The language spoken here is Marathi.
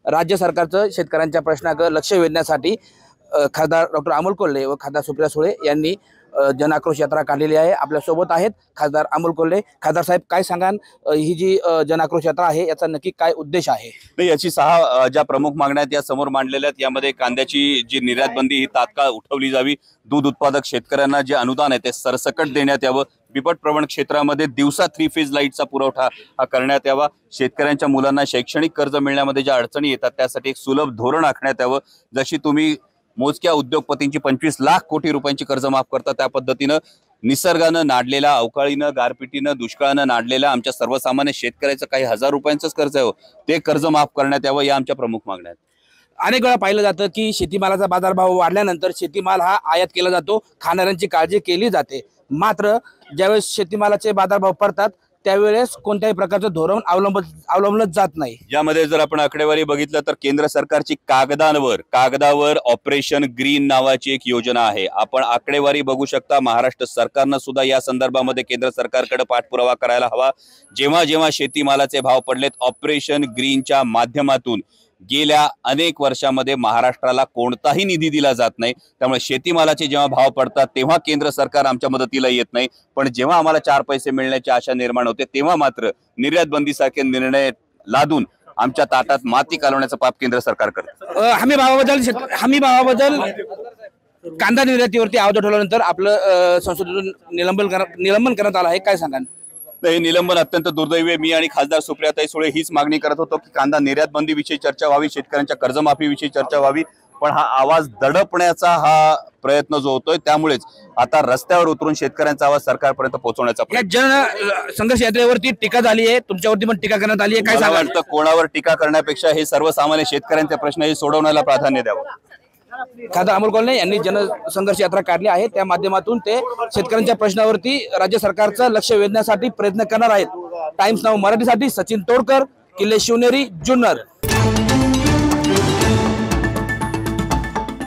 राज्य सरकारचं शेतकऱ्यांच्या प्रश्नाकडे लक्ष वेधण्यासाठी खासदार डॉक्टर अमोल कोल्हे व खासदार सुप्रिया सुळे यांनी जनआक्रोश यात्रा काढलेली आहे। आपल्या सोबत आहेत खासदार अमोल कोल्हे। खासदार साहेब, काय सांगाल, ही जी जनआक्रोश यात्रा आहे याचा नक्की काय उद्देश आहे? नाही, याची 6 ज्या प्रमुख मागण्या आहेत या समोर मांडलेल्या आहेत। यामध्ये कांद्याची जी निर्यात बंदी ही तात्काळ उठवली जावी, दूध उत्पादक शेतकऱ्यांना जे अनुदान आहे ते सरसकट देण्यात यावं, बिबट प्रवण क्षेत्रामध्ये दिवसा 3 फेज लाईटचा पुरवठा हा करण्यात यावा, शेतकऱ्यांच्या मुलांना शैक्षणिक कर्ज मिळण्यामध्ये ज्या अडचणी येतात त्यासाठी एक सुलभ धोरण आखण्यात यावं। जशी तुम्ही मोजक्या उद्योगपतींची 25 लाख कोटी रुपयांची कर्ज माफ करता त्या पद्धतीनं निसर्गानं नाडलेल्या, अवकाळीनं, गारपिटीनं, दुष्काळानं नाडलेल्या आमच्या सर्वसामान्य शेतकऱ्याचं काही हजार रुपयांचंच कर्ज आहे ते कर्ज माफ करण्यात यावं, या आमच्या प्रमुख मागण्या आहेत। अनेक वेळा पाहिलं जातं की शेतीमालाचा बाजारभाव वाढल्यानंतर शेतीमाल हा आयात केला जातो, खाणाऱ्यांची काळजी केली जाते, मात्र ज्यावेळेस शेतीमालाचे बाजारभाव पडतात त्यावेळेस कोणत्याही प्रकारचं धोरण अवलंबलं जात नाही। यामध्ये जर आपण आकडेवारी बघितलं तर केंद्र सरकारची कागदावर ऑपरेशन ग्रीन नावाची एक योजना आहे। आपण आकडेवारी बघू शकता, महाराष्ट्र सरकारनं सुद्धा या संदर्भामध्ये केंद्र सरकारकडे पाठपुरावा करायला हवा। जेव्हा जेव्हा शेतीमालाचे भाव पडलेत ऑपरेशन ग्रीनच्या माध्यमातून गेल्या अनेक वर्षांमध्ये महाराष्ट्राला कोणताही निधी दिला जात नाही, त्यामुळे शेतीमालाचे जेव्हा भाव पडतात तेव्हा केंद्र सरकार आमच्या मदतीला येत नाही, पण जेव्हा आम्हाला 4 पैसे मिळण्याची आशा निर्माण होते तेव्हा मात्र निर्यात बंदीसारखे निर्णय लादून आमच्या ताटात माती कालवण्याचं पाप केंद्र सरकार करतं। हमी भावाबद्दल कांदा निर्यातीवरती आवाज उठवल्यानंतर आपलं संसदेतून निलंबन करण्यात आलं आहे, काय सांगाल? हे निलंबन अत्यंत दुर्दैवी आहे। मी आणि खासदार सुप्रियाताई सुळे हीच मागणी करत होतो की कांदा निर्यात बंदीविषयी चर्चा व्हावी, शेतकऱ्यांच्या कर्जमाफीविषयी चर्चा व्हावी, पण हा आवाज दडपण्याचा हा प्रयत्न जो होतोय त्यामुळेच आता रस्त्यावर उतरून शेतकऱ्यांचा आवाज सरकारपर्यंत पोहोचवण्याचा जन संघर्ष यात्रेवरती टीका झाली आहे, तुमच्यावरती पण टीका करण्यात आली आहे, काय सांगाल? कोणावर टीका करण्यापेक्षा हे सर्वसामान्य शेतकऱ्यांचे प्रश्न हे सोडवण्याला प्राधान्य द्यावं। खासदार अमोल कोल्हे यांनी जनसंघर्ष यात्रा काढली आहे, त्या माध्यमातून ते शेतकऱ्यांच्या प्रश्नावरती राज्य सरकारचं लक्ष वेधण्यासाठी प्रयत्न करणार आहेत। टाइम्स नाऊ मराठीसाठी सचिन तोडकर, किल्ले शिवनेरी, जुन्नर।